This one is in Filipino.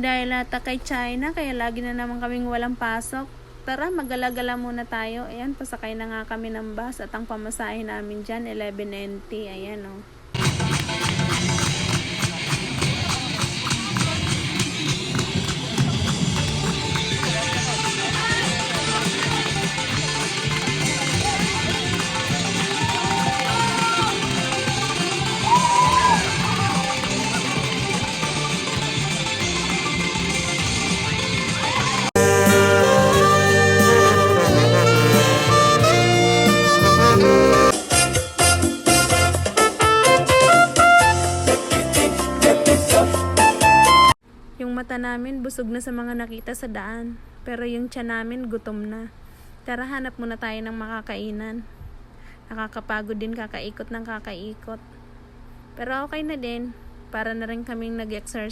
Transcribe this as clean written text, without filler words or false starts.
dahil ata kay China, kaya lagi na naman kaming walang pasok. Tara, magala-gala muna tayo. Ayan, pasakay na nga kami ng bus at ang pamasahe namin dyan, 11 NT. Ayan, oh. Yung mata namin busog na sa mga nakita sa daan, pero yung tiyan namin gutom na. Tara, hanap muna tayo ng makakainan. Nakakapagod din kakaikot ng kakaikot. Pero okay na din, para na rin kaming nag-exercise.